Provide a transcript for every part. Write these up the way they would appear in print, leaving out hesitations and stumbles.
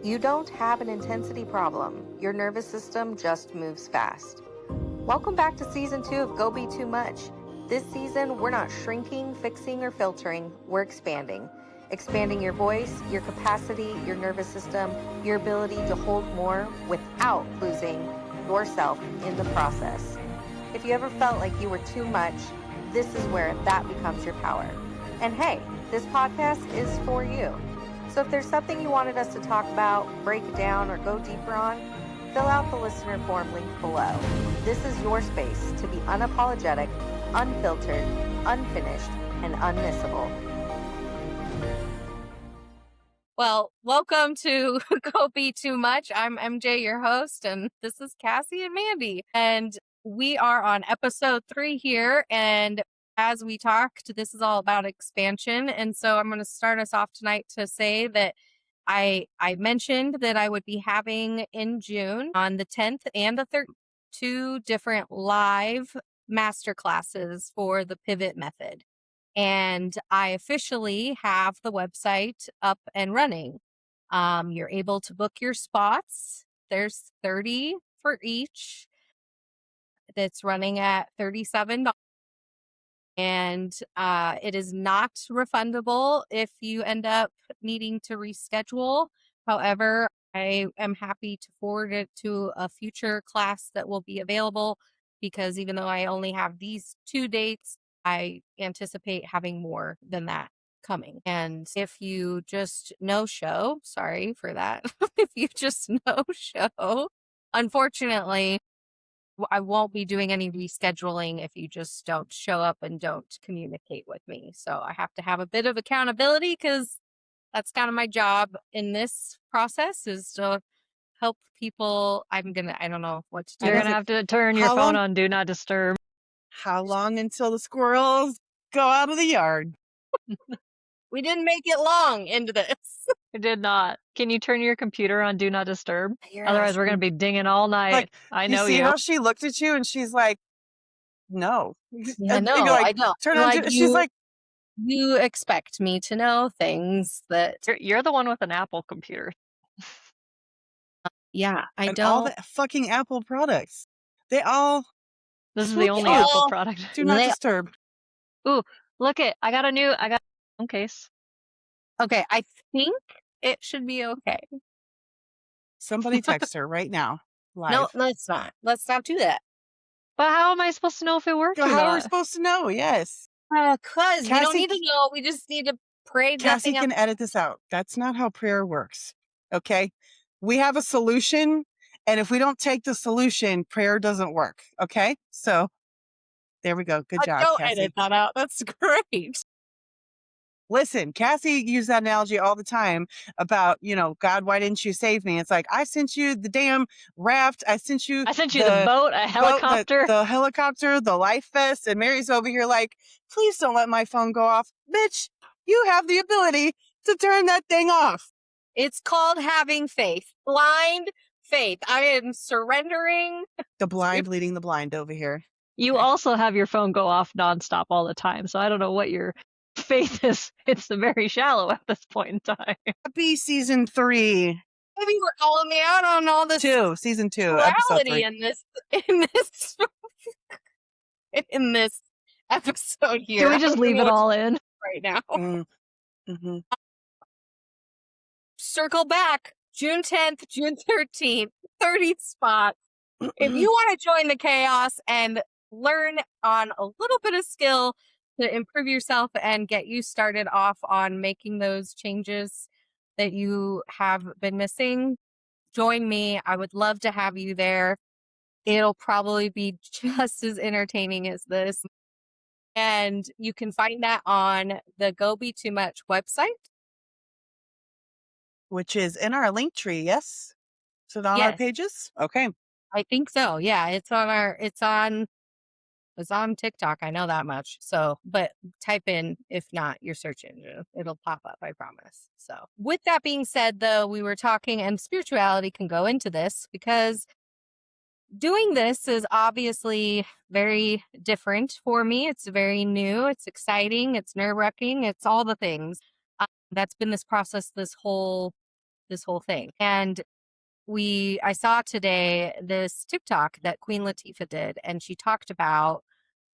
You don't have an intensity problem. Your nervous system just moves fast. Welcome back to season 2 of Go Be Too Much. This season, we're not shrinking, fixing, or filtering. We're expanding. Expanding your voice, your capacity, your nervous system, your ability to hold more without losing yourself in the process. If you ever felt like you were too much, this is where that becomes your power. And hey, this podcast is for you. So if there's something you wanted us to talk about, break it down, or go deeper on, fill out the listener form linked below. This is your space to be unapologetic, unfiltered, unfinished, and unmissable. Well, welcome to Go Be Too Much. I'm MJ, your host, and this is Cassie and Mandy. And we are on episode 3 here. And as we talked, this is all about expansion. And so I'm going to start us off tonight to say that I mentioned that I would be having in June on the 10th and the 13th 2 different live masterclasses for the pivot method. And I officially have the website up and running. You're able to book your spots. There's 30 for each. That's running at $37. And it is not refundable if you end up needing to reschedule. However, I am happy to forward it to a future class that will be available because even though I only have these 2 dates, I anticipate having more than that coming. And if you just no-show, sorry for that, if you just no-show, unfortunately, I won't be doing any rescheduling if you just don't show up and don't communicate with me. So I have to have a bit of accountability because that's kind of my job in this process is to help people. I don't know what to do. You're going to have to turn your phone on Do Not Disturb. How long until the squirrels go out of the yard? We didn't make it long into this. I did not. Can you turn your computer on Do Not Disturb? Otherwise, we're going to be dinging all night. Like, I know you. See you. how she looked at you and she's like, no. I know. Like, I know. Turn on. She's like, you expect me to know things that you're the one with an Apple computer. Yeah, I don't. All the fucking Apple products. They all. This is the only Apple product. Do Not Disturb. Ooh, look it. I got a phone case. Okay, I think it should be okay. Somebody text her right now. Live. No, it's not. Let's not do that. But how am I supposed to know if it works? How are we supposed to know? Yes. Because we don't need to know. We just need to pray. Cassie can edit this out. That's not how prayer works. Okay? We have a solution, and if we don't take the solution, prayer doesn't work. Okay? So there we go. Good job, don't Cassie. Edit that out. That's great. Listen, Cassie used that analogy all the time about, God, why didn't you save me? It's like, I sent you the damn raft. I sent you the boat, a helicopter. The helicopter, the life vest. And Mary's over here like, please don't let my phone go off. Bitch, you have the ability to turn that thing off. It's called having faith. Blind faith. I am surrendering. The blind leading the blind over here. You also have your phone go off nonstop all the time. So I don't know what your faith is. It's very shallow at this point in time. Happy season 3. Maybe we're calling me out on all this. Season 2, episode 3. in this episode here. Can we just leave it all in right now? Mm-hmm. Circle back. June 10th, June 13th, 30 spots. If you want to join the chaos and learn on a little bit of skill to improve yourself and get you started off on making those changes that you have been missing, join me. I would love to have you there. It'll probably be just as entertaining as this. And you can find that on the Go Be Too Much website. Which is in our link tree, yes? Is it on our pages? Okay. I think so. Yeah, it's on TikTok. I know that much. So, but type in, if not, your search engine. It'll pop up, I promise. So with that being said, though, we were talking and spirituality can go into this because doing this is obviously very different for me. It's very new. It's exciting. It's nerve-wracking. It's all the things. That's been this process this whole this whole thing. And I saw today this TikTok that Queen Latifah did, and she talked about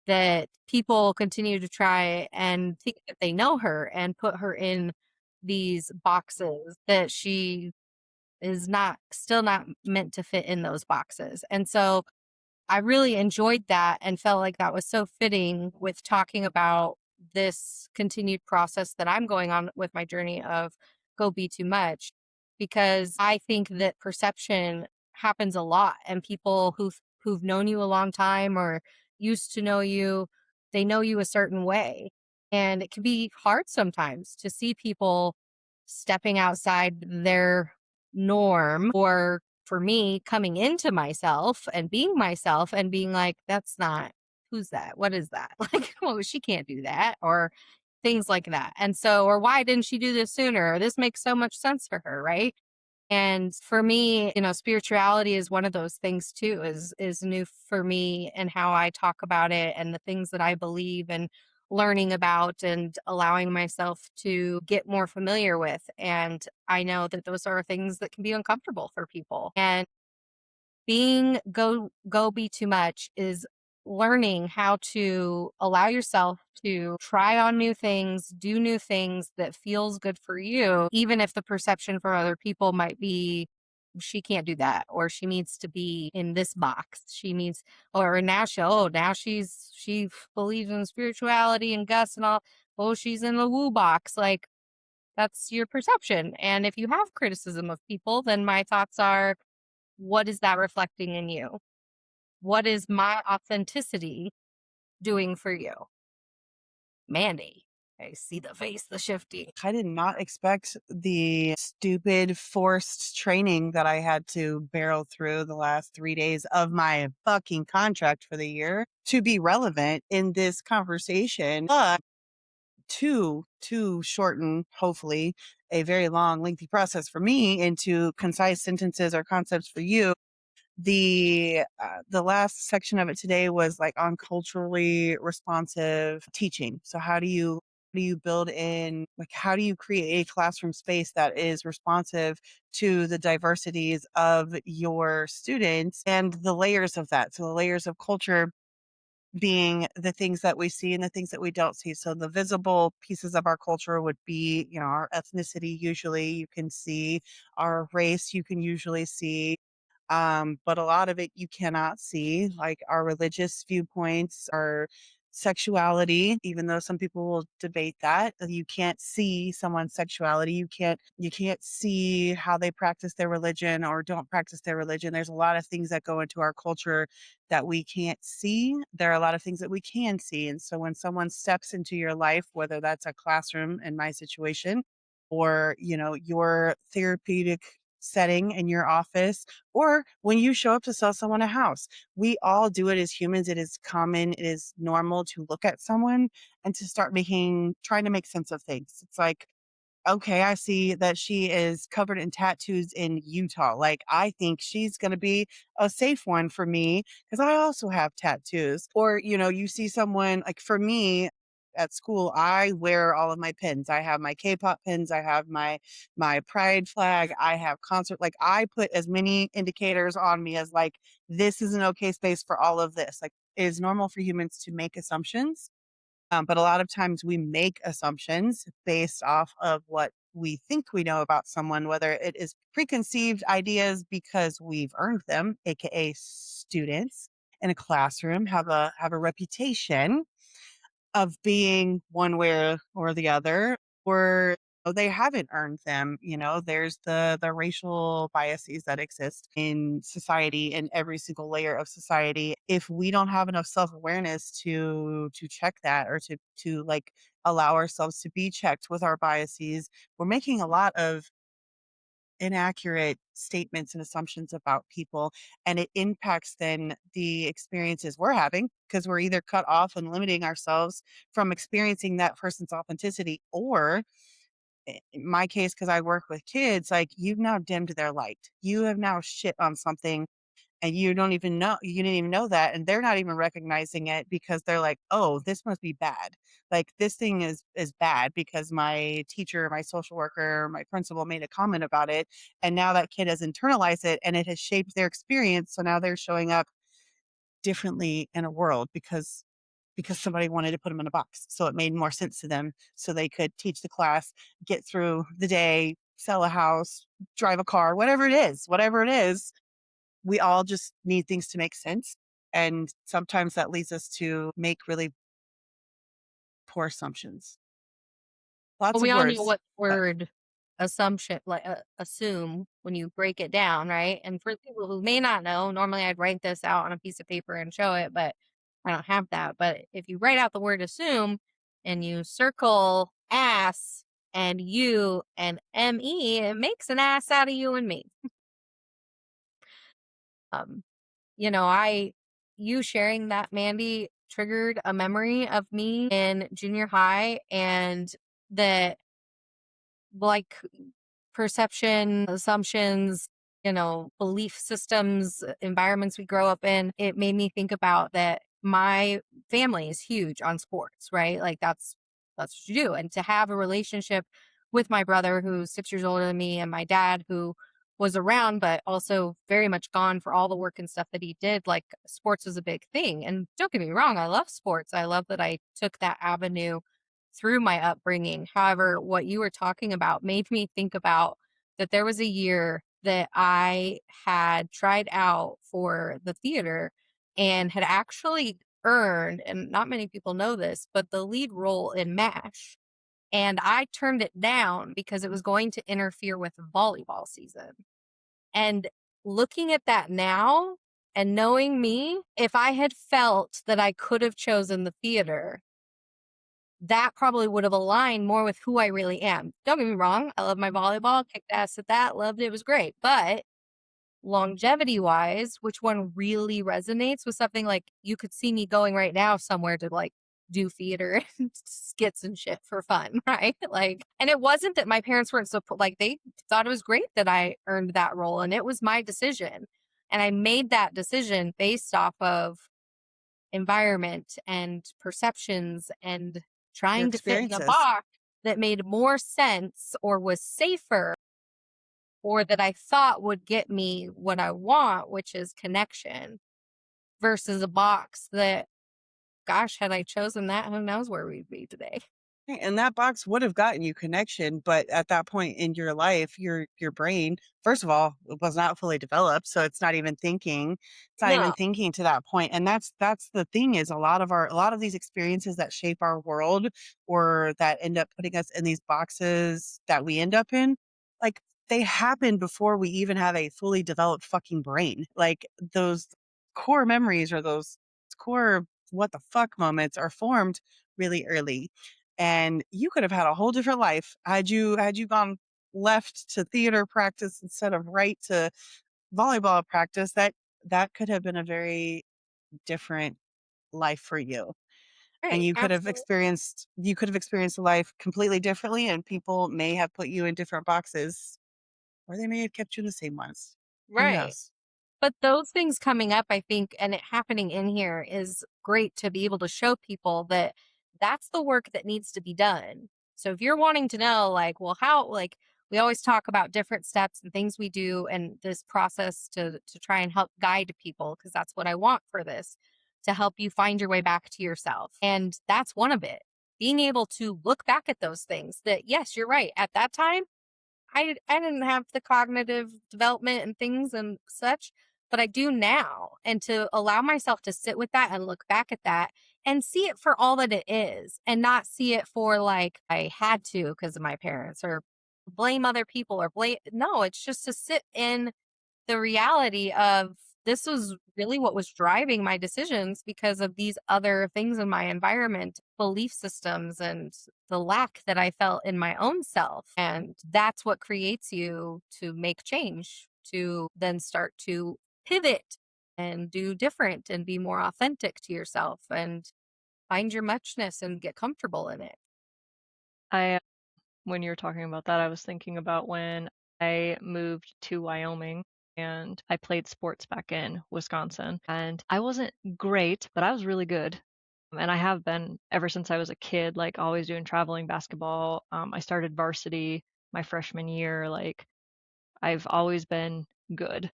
that people continue to try and think that they know her and put her in these boxes that she is not still not meant to fit in those boxes. And so I really enjoyed that and felt like that was so fitting with talking about this continued process that I'm going on with my journey of go be too much, because I think that perception happens a lot, and people who've known you a long time or used to know you, they know you a certain way. And it can be hard sometimes to see people stepping outside their norm, or for me coming into myself and being like, that's not, who's that, what is that, like, well, she can't do that, or things like that. And so, or why didn't she do this sooner, or this makes so much sense for her, right? And for me, spirituality is one of those things too, is new for me, and how I talk about it and the things that I believe, and learning about and allowing myself to get more familiar with. And I know that those are things that can be uncomfortable for people. And being go be too much is learning how to allow yourself to try on new things, do new things that feels good for you, even if the perception for other people might be she can't do that, or she needs to be in this box. She needs, or now she believes in spirituality and Gus and all. Oh, she's in the woo box. Like, that's your perception. And if you have criticism of people, then my thoughts are, what is that reflecting in you? What is my authenticity doing for you? Mandy, I see the face, the shifting. I did not expect the stupid forced training that I had to barrel through the last 3 days of my fucking contract for the year to be relevant in this conversation. But to shorten, hopefully, a very long, lengthy process for me into concise sentences or concepts for you, the last section of it today was like on culturally responsive teaching. So how do you build in, like, how do you create a classroom space that is responsive to the diversities of your students and the layers of that? So the layers of culture being the things that we see and the things that we don't see. So the visible pieces of our culture would be, our ethnicity. Usually you can see our race, you can usually see, but a lot of it you cannot see, like our religious viewpoints, our sexuality, even though some people will debate that. You can't see someone's sexuality. You can't see how they practice their religion or don't practice their religion. There's a lot of things that go into our culture that we can't see. There are a lot of things that we can see. And so when someone steps into your life, whether that's a classroom in my situation, or your therapeutic setting in your office, or when you show up to sell someone a house, we all do it as humans. It is common, it is normal to look at someone and to start trying to make sense of things. It's like, okay, I see that she is covered in tattoos in Utah. Like, I think she's going to be a safe one for me because I also have tattoos. Or, you see someone, like, for me at school, I wear all of my pins. I have my K-pop pins. I have my pride flag. I have concert. Like, I put as many indicators on me as, like, this is an okay space for all of this. Like, it is normal for humans to make assumptions, but a lot of times we make assumptions based off of what we think we know about someone, whether it is preconceived ideas because we've earned them, aka students in a classroom have a reputation of being one way or the other, or they haven't earned them. There's the racial biases that exist in society, in every single layer of society. If we don't have enough self-awareness to check that, or to like allow ourselves to be checked with our biases, we're making a lot of inaccurate statements and assumptions about people, and it impacts then the experiences we're having, because we're either cut off and limiting ourselves from experiencing that person's authenticity, or in my case, because I work with kids, like, you've now dimmed their light, you have now shit on something and you didn't even know that, and they're not even recognizing it because they're like, oh, this must be bad. Like this thing is bad because my teacher, my social worker, my principal made a comment about it, and now that kid has internalized it and it has shaped their experience, so now they're showing up differently in a world because somebody wanted to put them in a box. So it made more sense to them so they could teach the class, get through the day, sell a house, drive a car, whatever it is, whatever it is. We all just need things to make sense. And sometimes that leads us to make really poor assumptions. Lots Well, we of all know words, what but word assumption, like assume, when you break it down, right? And for people who may not know, normally I'd write this out on a piece of paper and show it, but I don't have that. But if you write out the word assume and you circle ass and you and me, it makes an ass out of you and me. Um, you sharing that, Mandy, triggered a memory of me in junior high, and that, like, perception, assumptions, belief systems, environments we grow up in, it made me think about that my family is huge on sports, right? Like that's what you do. And to have a relationship with my brother who's 6 years older than me and my dad who was around but also very much gone for all the work and stuff that he did, like sports was a big thing. And don't get me wrong, I love sports. I love that I took that avenue through my upbringing. However, what you were talking about made me think about that there was a year that I had tried out for the theater and had actually earned, and not many people know this, but the lead role in MASH. And I turned it down because it was going to interfere with volleyball season. And looking at that now and knowing me, if I had felt that I could have chosen the theater, that probably would have aligned more with who I really am. Don't get me wrong, I love my volleyball, kicked ass at that, loved it, it was great. But longevity wise, which one really resonates with something like you could see me going right now somewhere to like do theater and skits and shit for fun, right? Like, and it wasn't that my parents weren't so like they thought it was great that I earned that role and it was my decision. And I made that decision based off of environment and perceptions and your trying to fit in a experiences. box that made more sense or was safer or that I thought would get me what I want, which is connection, versus a box that, gosh, had I chosen that, who knows where we'd be today. Right, and that box would have gotten you connection, but at that point in your life, your brain, first of all, it was not fully developed, so it's not even thinking. It's not even No, thinking to that point. And that's the thing is a lot of these experiences that shape our world or that end up putting us in these boxes that we end up in, like they happen before we even have a fully developed fucking brain. Like those core memories or those core what the fuck moments are formed really early, and you could have had a whole different life had you gone left to theater practice instead of right to volleyball practice. That could have been a very different life for you, and right, absolutely. you could have experienced life completely differently, and people may have put you in different boxes or they may have kept you in the same ones. Who Right. knows? But those things coming up, I think, and it happening in here is great to be able to show people that that's the work that needs to be done. So if you're wanting to know, like, well, how, like, we always talk about different steps and things we do and this process to try and help guide people, because that's what I want for this, to help you find your way back to yourself. And that's one of it. Being able to look back at those things that, yes, you're right. At that time, I didn't have the cognitive development and things and such, but I do now. And to allow myself to sit with that and look back at that and see it for all that it is and not see it for like I had to because of my parents or blame other people or blame. No, it's just to sit in the reality of this was really what was driving my decisions because of these other things in my environment, belief systems, and the lack that I felt in my own self. And that's what creates you to make change, to then start to pivot and do different and be more authentic to yourself and find your muchness and get comfortable in it. I when you were talking about that, I was thinking about when I moved to Wyoming. and I played sports back in Wisconsin. And I wasn't great, but I was really good. And I have been ever since I was a kid, like always doing traveling basketball. I started varsity my freshman year. Like I've always been good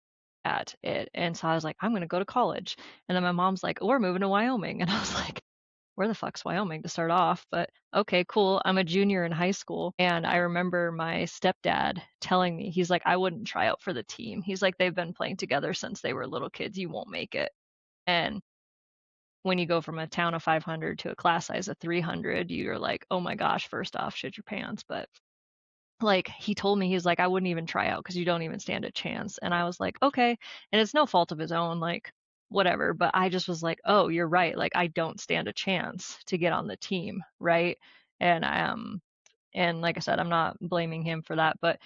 at it. And so I was like, I'm going to go to college. And then my mom's like, we're moving to Wyoming. And I was like, where the fuck's Wyoming to start off? But okay, cool. I'm a junior in high school. And I remember my stepdad telling me, he's like, I wouldn't try out for the team. He's like, they've been playing together since they were little kids. You won't make it. And when you go from a town of 500 to a class size of 300, you're like, oh my gosh, first off, shit your pants. But like he told me, he's like, I wouldn't even try out because you don't even stand a chance. And I was like, okay. And it's no fault of his own, like whatever. But I just was like, oh, you're right. Like I don't stand a chance to get on the team, right? And and like I said, I'm not blaming him for that. But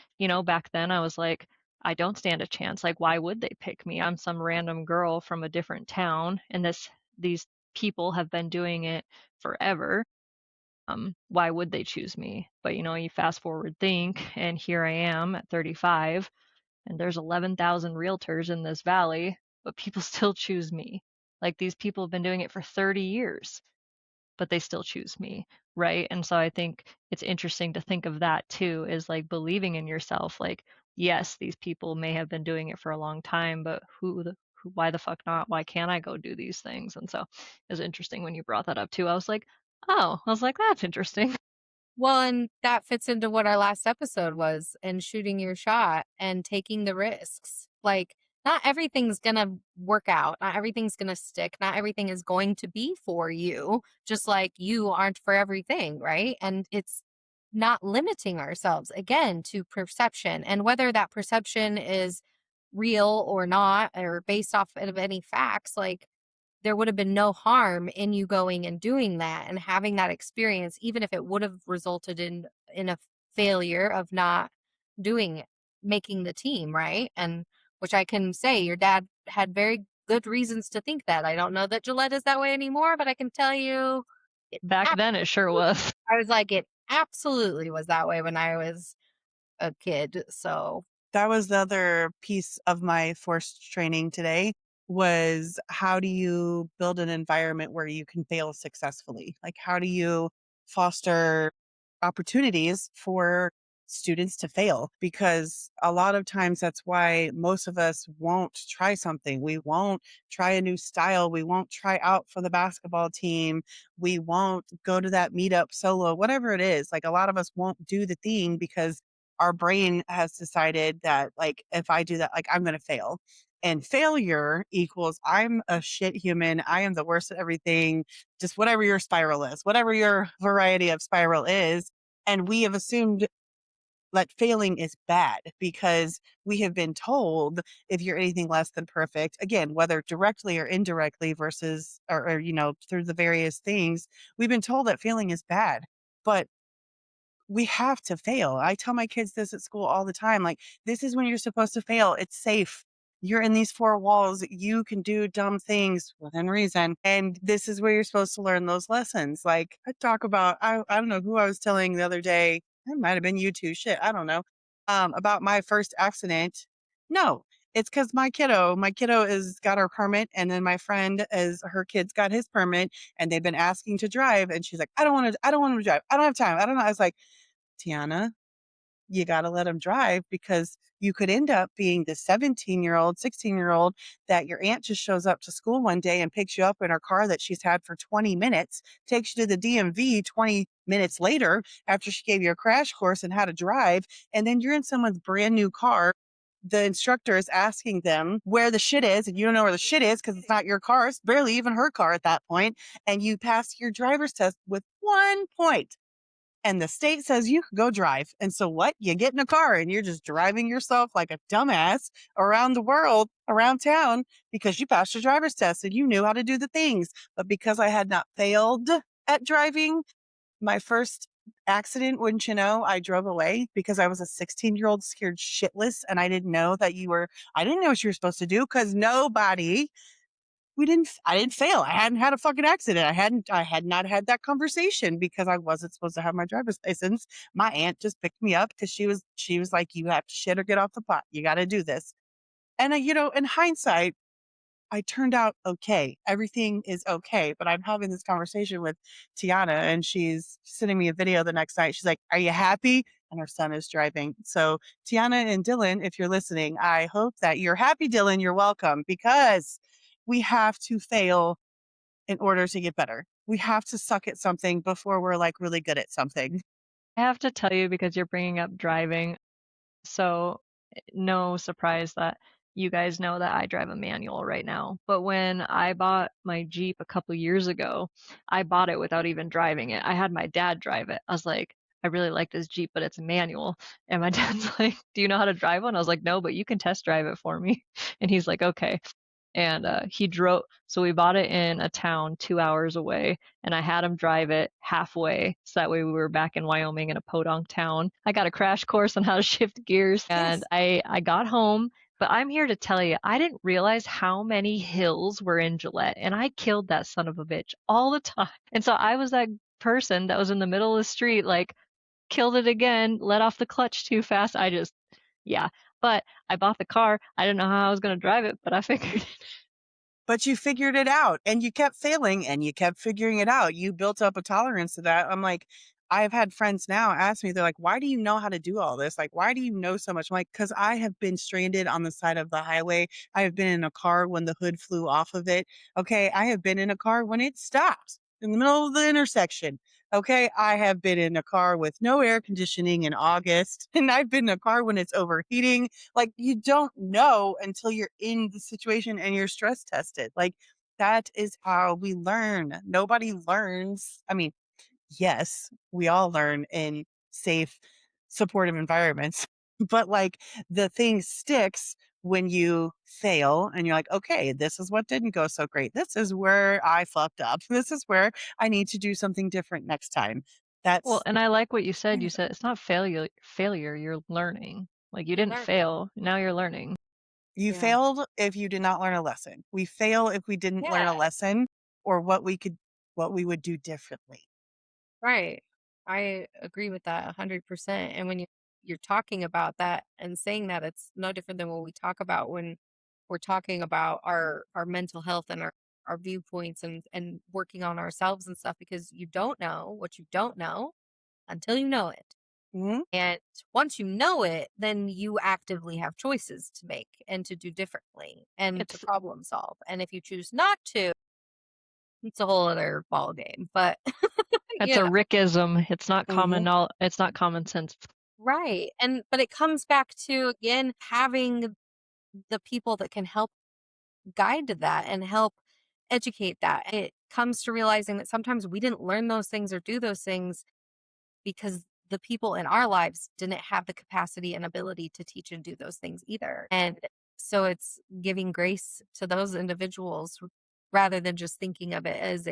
back then I was like, I don't stand a chance. Like, why would they pick me? I'm some random girl from a different town, and these people have been doing it forever. Why would they choose me? But you fast forward think, and here I am at 35, and there's 11,000 realtors in this valley, but people still choose me. Like these people have been doing it for 30 years, but they still choose me, right? And so I think it's interesting to think of that too, is like believing in yourself. Like, yes, these people may have been doing it for a long time, but why the fuck not? Why can't I go do these things? And so it was interesting when you brought that up too. I was like, that's interesting. Well, and that fits into what our last episode was, and shooting your shot and taking the risks. Like, not everything's going to work out. Not everything's going to stick. Not everything is going to be for you, just like you aren't for everything, right? And it's not limiting ourselves again to perception, and whether that perception is real or not, or based off of any facts, like there would have been no harm in you going and doing that and having that experience, even if it would have resulted in a failure of not doing it, making the team, right? And which I can say your dad had very good reasons to think that. I don't know that Gillette is that way anymore, but I can tell you it Back then it sure was. I was like, it absolutely was that way when I was a kid. So That was the other piece of my forced training today, was how do you build an environment where you can fail successfully? Like how do you foster opportunities for students to fail? Because a lot of times that's why most of us won't try something. We won't try a new style. We won't try out for the basketball team. We won't go to that meetup solo, whatever it is. Like a lot of us won't do the thing because our brain has decided that, like, if I do that, like, I'm going to fail. And failure equals I'm a shit human. I am the worst at everything. Just whatever your spiral is, whatever your variety of spiral is. And we have assumed that failing is bad because we have been told if you're anything less than perfect, again, whether directly or indirectly versus, or through the various things, we've been told that failing is bad. But we have to fail. I tell my kids this at school all the time. Like, this is when you're supposed to fail. It's safe. You're in these four walls. You can do dumb things within reason. And this is where you're supposed to learn those lessons. Like, I talk about, I don't know who I was telling the other day. It might have been you two. Shit, I don't know. About my first accident. No, it's because my kiddo is got her permit. And then my friend, as her kids got his permit, and they've been asking to drive. And she's like, I don't want to drive. I don't have time. I don't know. I was like, Tiana, you got to let them drive because you could end up being the 17-year-old, 16-year-old that your aunt just shows up to school one day and picks you up in her car that she's had for 20 minutes, takes you to the DMV 20 minutes later after she gave you a crash course in how to drive. And then you're in someone's brand new car. The instructor is asking them where the shit is, and you don't know where the shit is because it's not your car. It's barely even her car at that point. And you pass your driver's test with 1 point, and the state says you can go drive. And so what? You get in a car and you're just driving yourself like a dumbass around the world, around town, because you passed your driver's test and you knew how to do the things. But because I had not failed at driving, my first accident, wouldn't you know, I drove away because I was a 16-year-old scared shitless. And I didn't know I didn't know what you were supposed to do because I didn't fail. I hadn't had a fucking accident. I had not had that conversation because I wasn't supposed to have my driver's license. My aunt just picked me up because she was like, you have to shit or get off the pot. You got to do this. And, in hindsight, I turned out okay. Everything is okay. But I'm having this conversation with Tiana, and she's sending me a video the next night. She's like, "Are you happy?" And her son is driving. So, Tiana and Dylan, if you're listening, I hope that you're happy, Dylan. You're welcome, because we have to fail in order to get better. We have to suck at something before we're like really good at something. I have to tell you because you're bringing up driving. So, no surprise that you guys know that I drive a manual right now. But when I bought my Jeep a couple years ago, I bought it without even driving it. I had my dad drive it. I was like, I really like this Jeep, but it's a manual. And my dad's like, "Do you know how to drive one?" I was like, "No, but you can test drive it for me." And he's like, "Okay." And he drove, so we bought it in a town 2 hours away, and I had him drive it halfway, so that way we were back in Wyoming in a podunk town. I got a crash course on how to shift gears, and Yes. I got home. But I'm here to tell you, I didn't realize how many hills were in Gillette, and I killed that son of a bitch all the time. And so I was that person that was in the middle of the street, like, killed it again, let off the clutch too fast. Yeah. But I bought the car. I didn't know how I was going to drive it, but I figured. But you figured it out, and you kept failing, and you kept figuring it out. You built up a tolerance to that. I'm like, I've had friends now ask me, they're like, "Why do you know how to do all this? Like, why do you know so much?" I'm like, "Because I have been stranded on the side of the highway. I have been in a car when the hood flew off of it. Okay. I have been in a car when it stopped in the middle of the intersection. Okay. I have been in a car with no air conditioning in August, and I've been in a car when it's overheating. Like, you don't know until you're in the situation and you're stress tested. Like, that is how we learn. Nobody learns. I mean, yes, we all learn in safe, supportive environments, but like the thing sticks when you fail and you're like, okay, this is what didn't go so great. This is where I fucked up. This is where I need to do something different next time. Well, That's and I like what you said. You said it's not failure, you're learning. Like you You're didn't learning. fail, now you're learning. You Yeah. failed if you did not learn a lesson. We fail if we didn't learn a Yeah. lesson or what we would do differently. Right. I agree with that 100%. And when you're talking about that and saying that, it's no different than what we talk about when we're talking about our mental health and our viewpoints and working on ourselves and stuff, because you don't know what you don't know until you know it. Mhm. And once you know it, then you actively have choices to make and to do differently and to It's problem solve. And if you choose not to, it's a whole other ball game. But it's you a know, Rickism. Mhm. It's not common sense. right. And but it comes back to again having the people that can help guide to that and help educate that. It comes to realizing that sometimes we didn't learn those things or do those things because the people in our lives didn't have the capacity and ability to teach and do those things either. And so it's giving grace to those individuals rather than just thinking of it as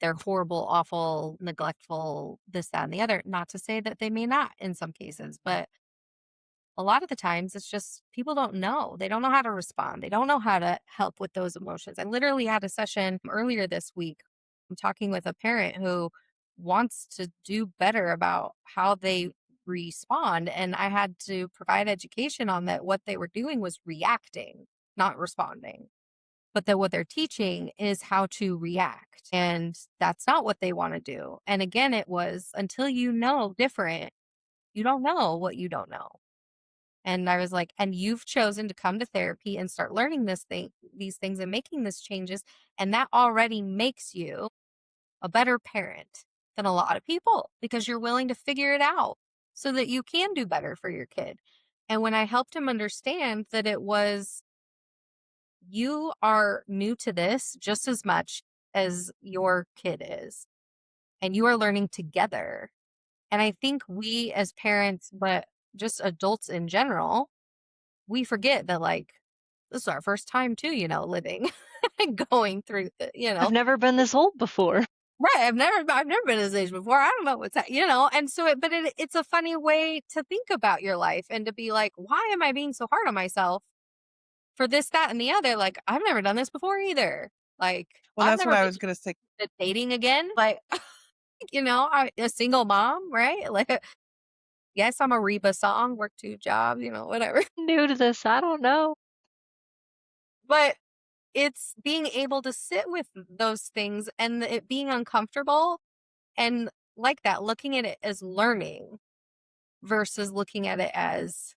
they're horrible, awful, neglectful, this, that, and the other. Not to say that they may not in some cases, but a lot of the times it's just people don't know. They don't know how to respond. They don't know how to help with those emotions. I literally had a session earlier this week. I'm talking with a parent who wants to do better about how they respond. And I had to provide education on that. What they were doing was reacting, not responding. But that what they're teaching is how to react. And that's not what they want to do. And again, it was until you know different, you don't know what you don't know. And I was like, and you've chosen to come to therapy and start learning these things and making these changes. And that already makes you a better parent than a lot of people because you're willing to figure it out so that you can do better for your kid. And when I helped him understand that it was, you are new to this just as much as your kid is, and you are learning together. And I think we as parents, but just adults in general, we forget that like this is our first time too, living and going through I've never been this old before. right. I've never been this age before. I don't know what's that, and so it's a funny way to think about your life and to be like, why am I being so hard on myself for this, that, and the other? Like, I've never done this before either. Like, Well, I've that's what never I been was going to say. dating again. Like, a single mom, right? Like, Yes, I'm a Reba song, work 2 jobs, whatever. New to this, I don't know. But it's being able to sit with those things and it being uncomfortable and like that, looking at it as learning versus looking at it as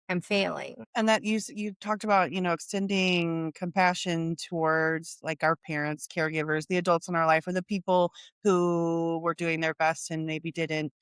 I'm failing. And that you talked about, extending compassion towards like our parents, caregivers, the adults in our life, or the people who were doing their best and maybe didn't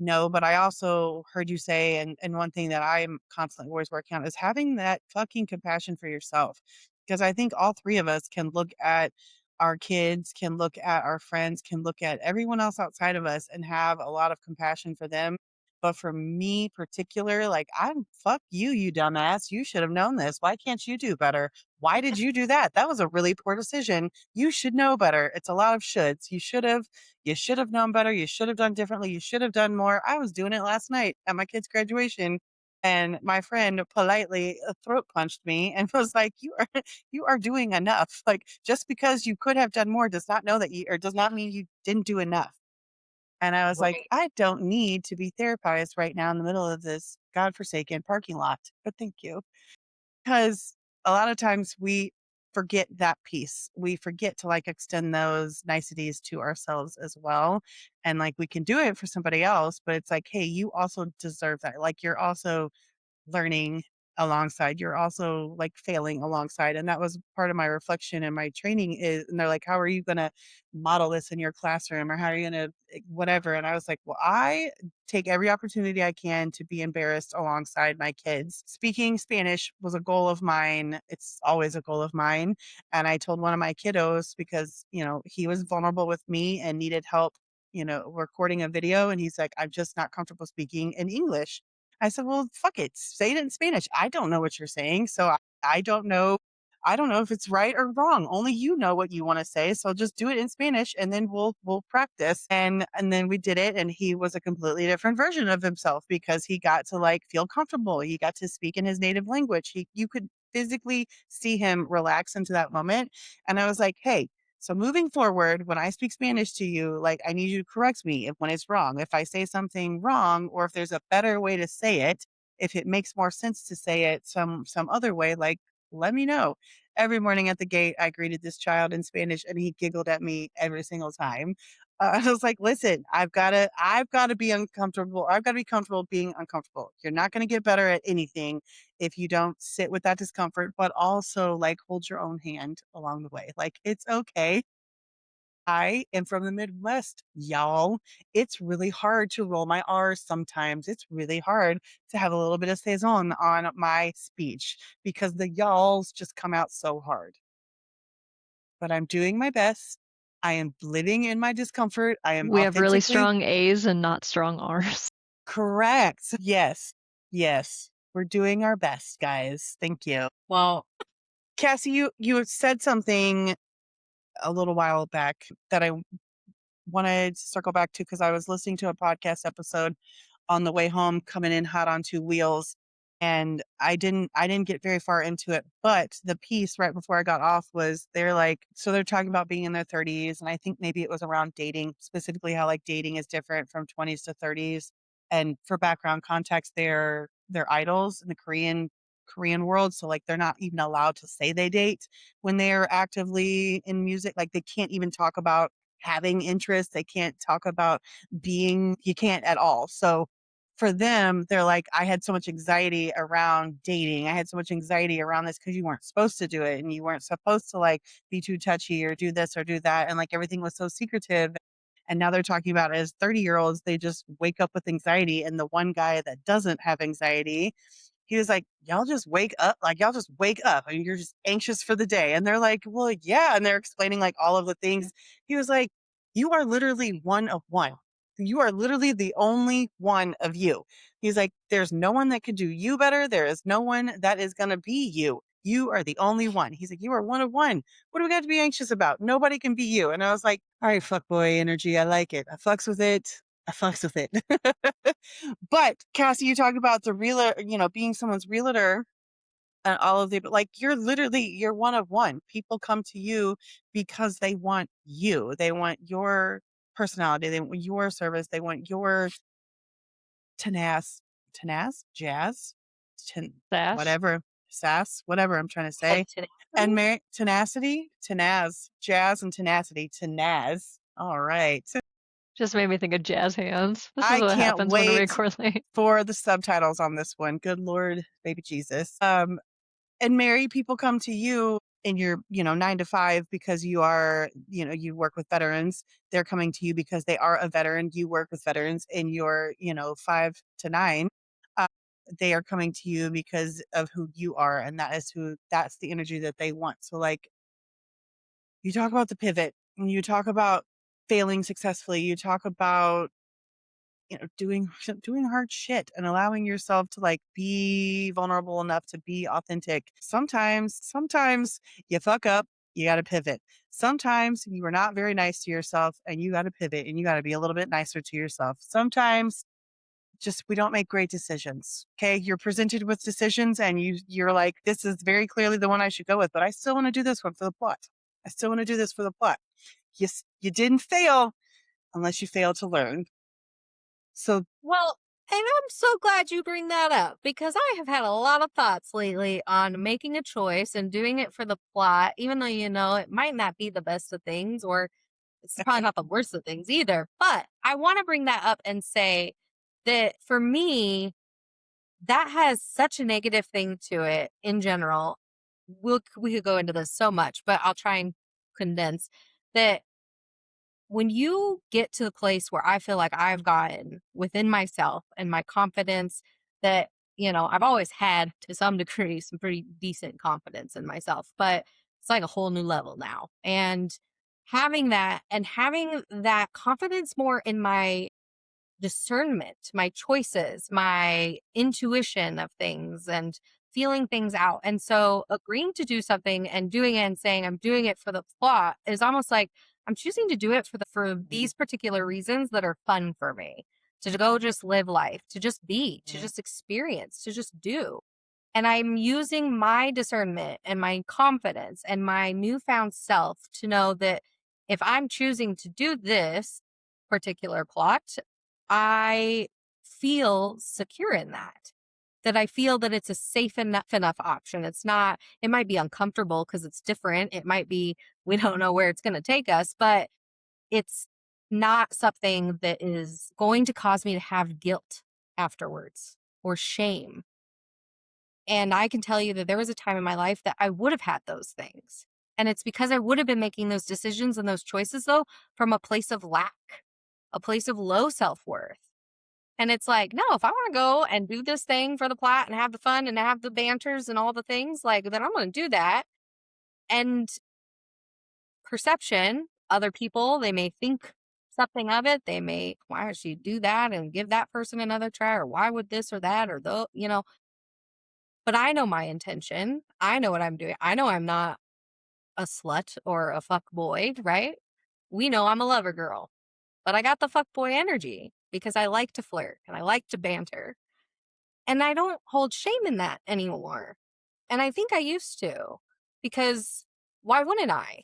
know. But I also heard you say, and one thing that I am constantly always working on is having that fucking compassion for yourself. Because I think all three of us can look at our kids, can look at our friends, can look at everyone else outside of us and have a lot of compassion for them. But for me particular, like, I'm fuck you, you dumbass. You should have known this. Why can't you do better? Why did you do that? That was a really poor decision. You should know better. It's a lot of shoulds. You should have known better. You should have done differently. You should have done more. I was doing it last night at my kid's graduation. And my friend politely throat punched me and was like, you are doing enough. Like, just because you could have done more does not know that you, or does not mean you didn't do enough. And I was like, Right. I don't need to be therapized right now in the middle of this godforsaken parking lot, but thank you. Because a lot of times we forget that piece. We forget to like extend those niceties to ourselves as well. And like we can do it for somebody else, but it's like, hey, you also deserve that. Like you're also learning alongside, you're also like failing alongside. And that was part of my reflection and my training is, and they're like, how are you going to model this in your classroom, or how are you going to whatever? And I was like, well, I take every opportunity I can to be embarrassed alongside my kids. Speaking Spanish was a goal of mine. It's always a goal of mine. And I told one of my kiddos, because he was vulnerable with me and needed help, recording a video, and he's like, I'm just not comfortable speaking in English. I said, "Well, fuck it. Say it in Spanish. I don't know what you're saying, so I don't know. I don't know if it's right or wrong. Only you know what you want to say. So just do it in Spanish, and then we'll practice." And then we did it, and he was a completely different version of himself because he got to like feel comfortable. He got to speak in his native language. You could physically see him relax into that moment. And I was like, "Hey, so moving forward, when I speak Spanish to you, like I need you to correct me if when it's wrong. If I say something wrong, or if there's a better way to say it, if it makes more sense to say it some other way, like let me know." Every morning at the gate, I greeted this child in Spanish, and he giggled at me every single time. I was like, "Listen, I've got to be uncomfortable. I've got to be comfortable being uncomfortable. You're not going to get better at anything if you don't sit with that discomfort, but also like hold your own hand along the way. Like it's okay. I am from the Midwest, y'all. It's really hard to roll my R's sometimes. It's really hard to have a little bit of saison on my speech because the y'alls just come out so hard. But I'm doing my best. I am living in my discomfort. I am We have really authentically strong A's and not strong R's. correct. Yes. Yes. We're doing our best, guys. Thank you. Well, Cassie, you had said something a little while back that I wanted to circle back to because I was listening to a podcast episode on the way home, coming in hot on two wheels, and I didn't get very far into it. But the piece right before I got off was they're like, so they're talking about being in their 30s, and I think maybe it was around dating, specifically how like dating is different from 20s to 30s. And for background context, they're idols in the Korean world, so like they're not even allowed to say they date when they're actively in music. Like they can't even talk about having interests. They can't talk about being, you can't at all. So for them, they're like, I had so much anxiety around dating. I had so much anxiety around this because you weren't supposed to do it and you weren't supposed to like be too touchy or do this or do that. And like everything was so secretive. And now they're talking about as 30-year-olds, they just wake up with anxiety. And the one guy that doesn't have anxiety, he was like, y'all just wake up. Like, y'all just wake up and you're just anxious for the day. And they're like, well, yeah. And they're explaining like all of the things. He was like, you are literally one of one. You are literally the only one of you. He's like, there's no one that could do you better. There is no one that is going to be you. You are the only one. He's like, you are one of one. What do we got to be anxious about? Nobody can be you. And I was like, all right, fuck boy energy. I like it. I fucks with it. I fucks with it. But Cassie, you talked about the realtor, being someone's realtor and all of the, but like you're one of one. People come to you because they want you. They want your personality. They want your service. They want your jazz, Sass. whatever, sass, whatever I'm trying to say. And tenacity, jazz and tenacity, All right. Just made me think of jazz hands. This is I what can't happens when we wait correlate. for the subtitles on this one. Good Lord, baby Jesus. And Mary, people come to you in your, 9 to 5 because you are, you work with veterans. They're coming to you because they are a veteran. You work with veterans in your, 5 to 9. Uh, they are coming to you because of who you are. And that's the energy that they want. So like you talk about the pivot and you talk about failing successfully. You talk about doing hard shit and allowing yourself to like be vulnerable enough to be authentic. Sometimes you fuck up, you got to pivot. Sometimes you are not very nice to yourself and you got to pivot and you got to be a little bit nicer to yourself. Sometimes just we don't make great decisions. Okay, you're presented with decisions and you're like, this is very clearly the one I should go with, but I still want to do this one for the plot. I still want to do this for the plot. Yes, you didn't fail unless you failed to learn. So Well, and I'm so glad you bring that up because I have had a lot of thoughts lately on making a choice and doing it for the plot, even though, it might not be the best of things or it's probably not the worst of things either. But I want to bring that up and say that for me, that has such a negative thing to it in general. We could go into this so much, but I'll try and condense that when you get to the place where I feel like I've gotten within myself and my confidence that, I've always had to some degree some pretty decent confidence in myself, but it's like a whole new level now. And having that confidence more in my discernment, my choices, my intuition of things and feeling things out. And so agreeing to do something and doing it and saying I'm doing it for the plot is almost like I'm choosing to do it for these particular reasons that are fun for me. To go just live life, to just be, to just experience, to just do. And I'm using my discernment and my confidence and my newfound self to know that if I'm choosing to do this particular plot, I feel secure in that. That I feel that it's a safe enough option. It's not, it might be uncomfortable because it's different. It might be, we don't know where it's going to take us, but it's not something that is going to cause me to have guilt afterwards or shame. And I can tell you that there was a time in my life that I would have had those things. And it's because I would have been making those decisions and those choices, though, from a place of lack, a place of low self worth. And it's like, no, if I want to go and do this thing for the plot and have the fun and have the banters and all the things, like, then I'm going to do that. And perception, other people, they may think something of it. They may, why would she do that and give that person another try? Or why would this or that or the. But I know my intention. I know what I'm doing. I know I'm not a slut or a fuck boy, right? We know I'm a lover girl, but I got the fuck boy energy because I like to flirt and I like to banter. And I don't hold shame in that anymore. And I think I used to because why wouldn't I?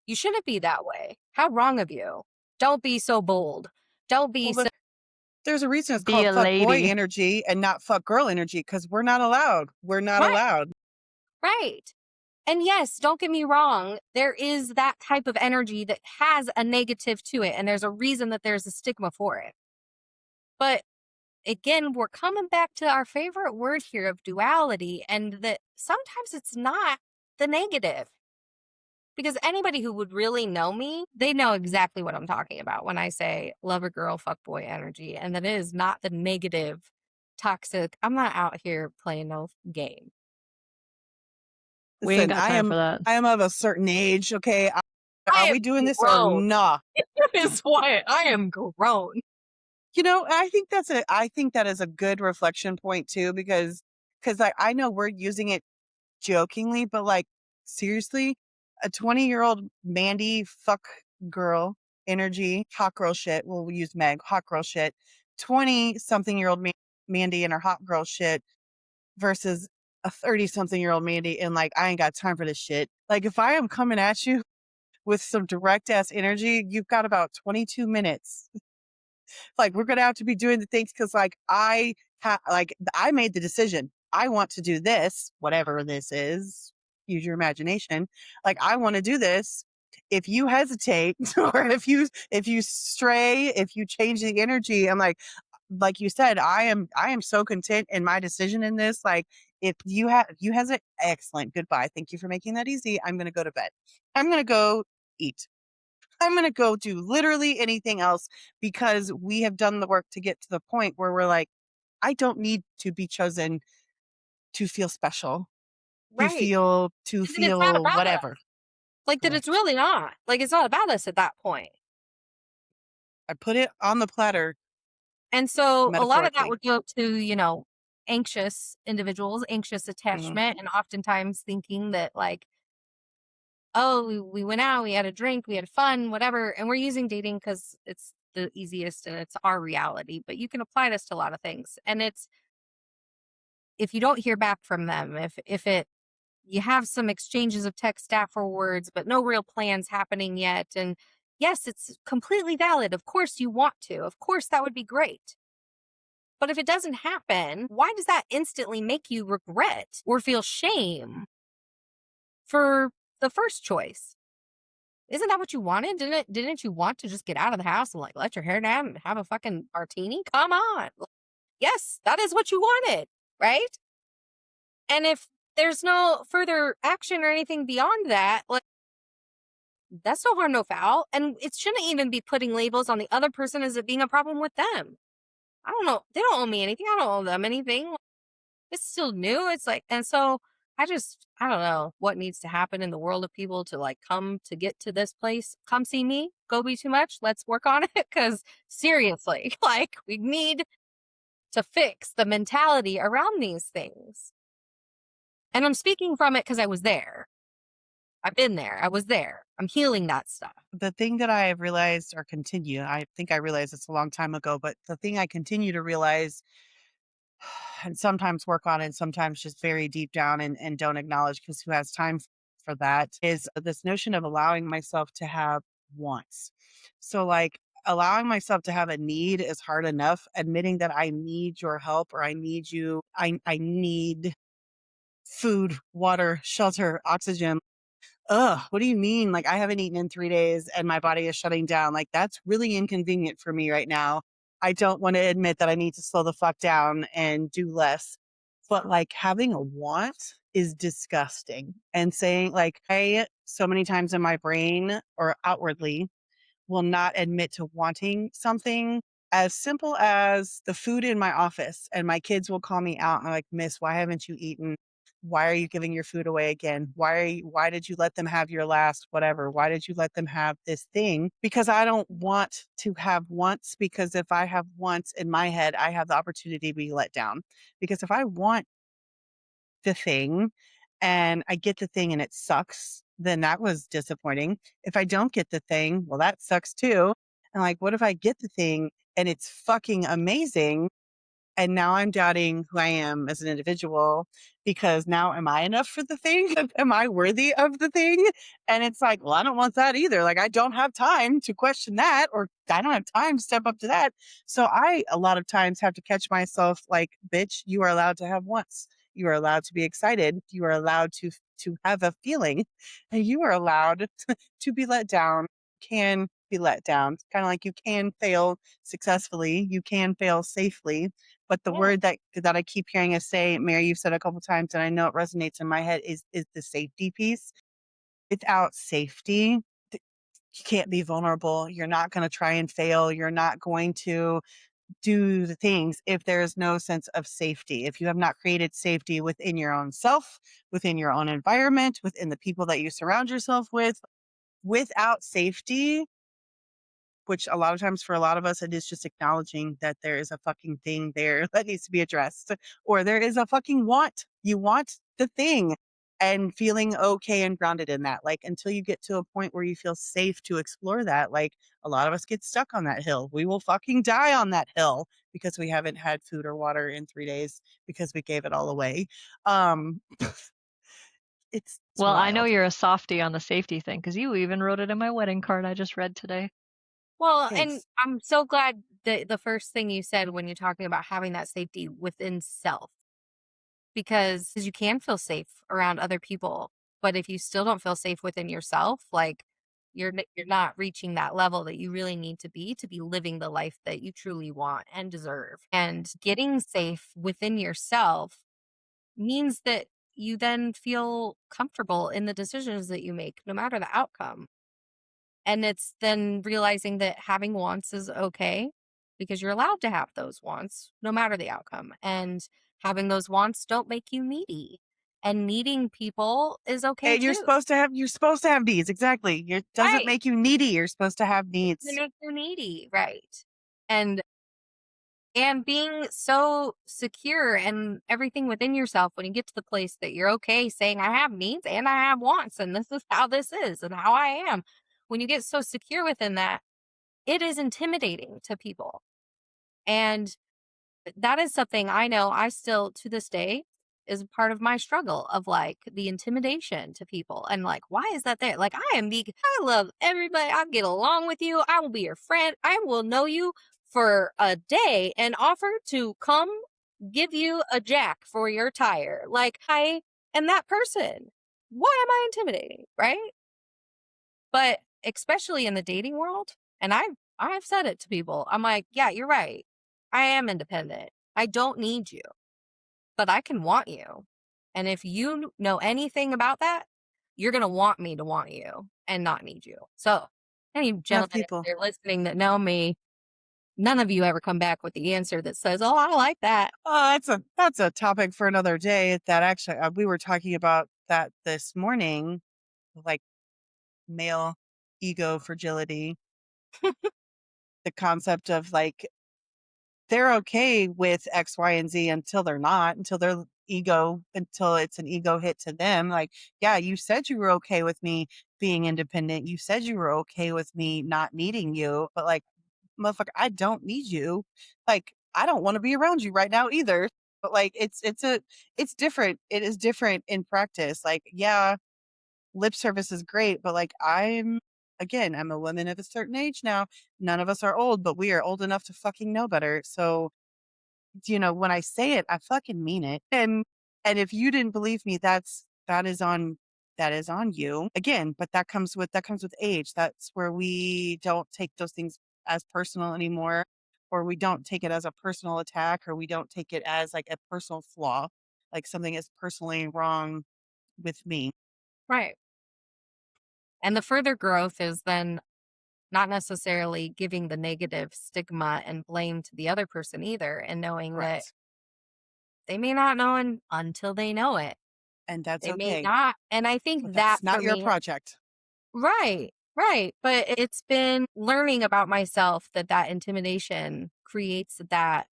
You shouldn't be that way. How wrong of you. Don't be so bold. Don't be well, so. there's a reason it's Be called a fuck boy lady. energy and not fuck girl energy because we're not allowed. We're not Right. allowed. Right. And yes, don't get me wrong. There is that type of energy that has a negative to it. And there's a reason that there's a stigma for it. But again, we're coming back to our favorite word here of duality, and that sometimes it's not the negative. Because anybody who would really know me, they know exactly what I'm talking about when I say lover girl, fuck boy energy. And that it is not the negative, toxic. I'm not out here playing no game. We ain't Listen, got time for that. I am of a certain age. Okay, I are we am doing this or grown. nah? Is what I am grown. I think that is a good reflection point too because I know we're using it jokingly, but like seriously, a 20-year-old Mandy fuck girl energy, hot girl shit. We'll use Meg, hot girl shit. 20-something-year-old Mandy and her hot girl shit versus a 30-something-year-old Mandy and like I ain't got time for this shit. Like if I am coming at you with some direct ass energy, you've got about 22 minutes Like, we're gonna have to be doing the things because, like, I made the decision. I want to do this, whatever this is. Use your imagination. Like, I want to do this. If you hesitate, or if you stray, if you change the energy, I'm like you said, I am so content in my decision in this. Like, if you hesitate, excellent, goodbye. Thank you for making that easy. I'm gonna go to bed. I'm gonna go eat. I'm going to go do literally anything else because we have done the work to get to the point where we're like, I don't need to be chosen to feel special, Right. to And then it's not feel about us. whatever. Like, that it's Correct. really not. Like, it's not about us at that point. I put it on the platter And so a lot of that metaphorically. would go to, anxious individuals, anxious Mhm. attachment, and oftentimes thinking that, like, oh, we went out, we had a drink, we had fun, whatever. And we're using dating because it's the easiest and it's our reality. But you can apply this to a lot of things. And it's, if you don't hear back from them, if it, you have some exchanges of text afterwards, but no real plans happening yet. And yes, it's completely valid. Of course you want to. Of course that would be great. But if it doesn't happen, why does that instantly make you regret or feel shame for the first choice? Isn't that what you wanted? Didn't you want to just get out of the house and, like, let your hair down and have a fucking martini? Come on. Yes, that is what you wanted, right? And if there's no further action or anything beyond that, like, that's no harm, no foul. And it shouldn't even be putting labels on the other person as it being a problem with them. I don't know. They don't owe me anything. I don't owe them anything. It's still new. It's like, and so I don't know what needs to happen in the world of people to, like, come to get to this place. Come see me. Go be too much. Let's work on it. Cause seriously, like, we need to fix the mentality around these things. And I'm speaking from it because I was there. I've been there. I was there. I'm healing that stuff. The thing that I have realized or continue, I think I realized this a long time ago, but the thing I continue to realize and sometimes work on it, sometimes just very deep down and don't acknowledge because who has time for that is this notion of allowing myself to have wants. So, like, allowing myself to have a need is hard enough. Admitting that I need your help or I need you, I need food, water, shelter, oxygen. Ugh, what do you mean? Like, I haven't eaten in 3 days and my body is shutting down. Like, that's really inconvenient for me right now. I don't want to admit that I need to slow the fuck down and do less. But, like, having a want is disgusting. And saying, like, I so many times in my brain or outwardly will not admit to wanting something as simple as the food in my office. And my kids will call me out and like, Miss, why haven't you eaten? Why are you giving your food away again? Why did you let them have your last whatever? Why did you let them have this thing? Because I don't want to have wants, because if I have wants in my head, I have the opportunity to be let down. Because if I want the thing and I get the thing and it sucks, then that was disappointing. If I don't get the thing, well, that sucks too. And like, what if I get the thing and it's fucking amazing? And now I'm doubting who I am as an individual because now am I enough for the thing? Am I worthy of the thing? And it's like, well, I don't want that either. Like, I don't have time to question that, or I don't have time to step up to that. So I, a lot of times, have to catch myself like, bitch, you are allowed to have wants. You are allowed to be excited. You are allowed to have a feeling, and you are allowed to be let down. Can be let down. It's kind of like you can fail successfully. You can fail safely, but the Yeah. word that I keep hearing us say, Mary, you've said a couple times, and I know it resonates in my head, is the safety piece. Without safety, you can't be vulnerable. You're not going to try and fail. You're not going to do the things if there is no sense of safety. If you have not created safety within your own self, within your own environment, within the people that you surround yourself with, without safety, which a lot of times for a lot of us, it is just acknowledging that there is a fucking thing there that needs to be addressed, or there is a fucking want. You want the thing and feeling okay and grounded in that. Like, until you get to a point where you feel safe to explore that, like, a lot of us get stuck on that hill. We will fucking die on that hill because we haven't had food or water in 3 days because we gave it all away. Um, it's Well, I know wild. you're a softie on the safety thing because you even wrote it in my wedding card I just read today. Well, and Thanks. I'm so glad the first thing you said when you're talking about having that safety within self, because you can feel safe around other people, but if you still don't feel safe within yourself, like you're not reaching that level that you really need to be living the life that you truly want and deserve. And getting safe within yourself means that you then feel comfortable in the decisions that you make, no matter the outcome. And it's then realizing that having wants is okay because you're allowed to have those wants no matter the outcome. And having those wants don't make you needy. And needing people is okay And too. you're supposed to have needs. Exactly. It doesn't Right. make you needy. You're supposed to have It doesn't needs. make you needy. Right. And being so secure and everything within yourself when you get to the place that you're okay saying, I have needs and I have wants, and this is how this is and how I am. When you get so secure within that, it is intimidating to people. And that is something I know I still to this day is a part of my struggle of like the intimidation to people and like why is that there? Like I love everybody. I get along with you. I will be your friend. I will know you for a day and offer to come give you a jack for your tire. Like I am that person. Why am I intimidating? Right? But especially in the dating world, and I've said it to people. I'm like, "Yeah, you're right. I am independent. I don't need you, but I can want you. And if you know anything about that, you're going to want you and not need you." So, any Enough gentlemen, if people. they're listening that know me, none of you ever come back with the answer that says, "Oh, I like that." Oh, that's a topic for another day. That actually, we were talking about that this morning, like male ego fragility, the concept of like they're okay with X, Y, and Z until they're not, until it's an ego hit to them. Like, yeah, you said you were okay with me being independent. You said you were okay with me not needing you, but like, motherfucker, I don't need you. Like, I don't want to be around you right now either. But like, it's different. It is different in practice. Like, yeah, lip service is great, but like, I'm a woman of a certain age now. None of us are old, but we are old enough to fucking know better. So when I say it, I fucking mean it. And if you didn't believe me, that is on you. Again, but that comes with age. That's where we don't take those things as personal anymore, or we don't take it as a personal attack, or we don't take it as like a personal flaw, like something is personally wrong with me. Right. And the further growth is then not necessarily giving the negative stigma and blame to the other person either, and knowing that Correct. they may not know until they know it. And that's They may okay. not. And I But think that that's not for your me, project. right, right. But it's been learning about myself that intimidation creates that,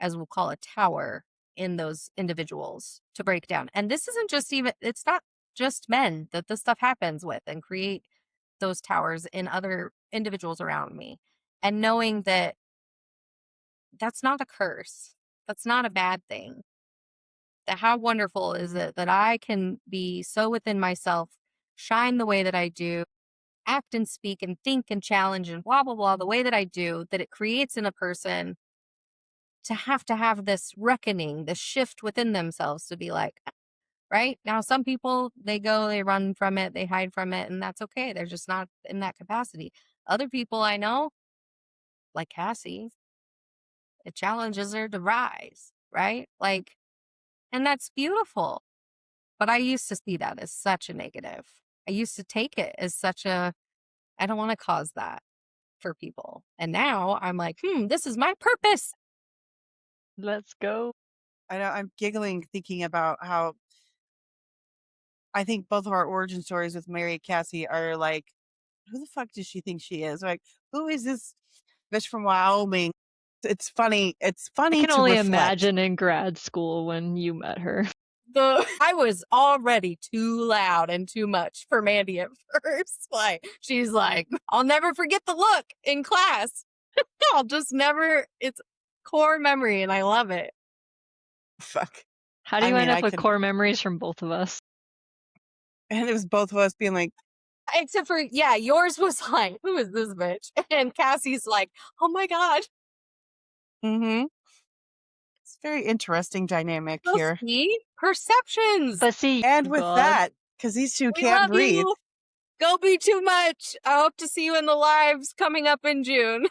as we'll call a tower in those individuals to break down. And this isn't just even, it's not just men that this stuff happens with and create those towers in other individuals around me. And knowing that that's not a curse, that's not a bad thing. That how wonderful is it that I can be so within myself, shine the way that I do, act and speak and think and challenge and blah, blah, blah, the way that I do, that it creates in a person to have this reckoning, this shift within themselves to be like, right? Now, some people, they run from it, they hide from it, and that's okay. They're just not in that capacity. Other people I know, like Cassie, it challenges her to rise, right? Like, and that's beautiful. But I used to see that as such a negative. I used to take it as such a, I don't want to cause that for people. And now I'm like, this is my purpose. Let's go. I know I'm giggling thinking about how I think both of our origin stories with Mary Cassie are like, who the fuck does she think she is? Like, who is this bitch from Wyoming? It's funny. It's I funny can to only reflect. imagine in grad school when you met her. I was already too loud and too much for Mandy at first. Like, she's like, I'll never forget the look in class. I'll just never, it's core memory and I love it. Fuck. How do I you mean, end up I with can, core memories from both of us? and it was both of us being like, Except for, yeah, yours was like, who is this bitch? And Cassie's like, oh my God. Mm-hmm. It's a very interesting dynamic So here. see, perceptions. But see, And with God, that, because these two We can't love breathe. you. Go be too much. I hope to see you in the lives coming up in June.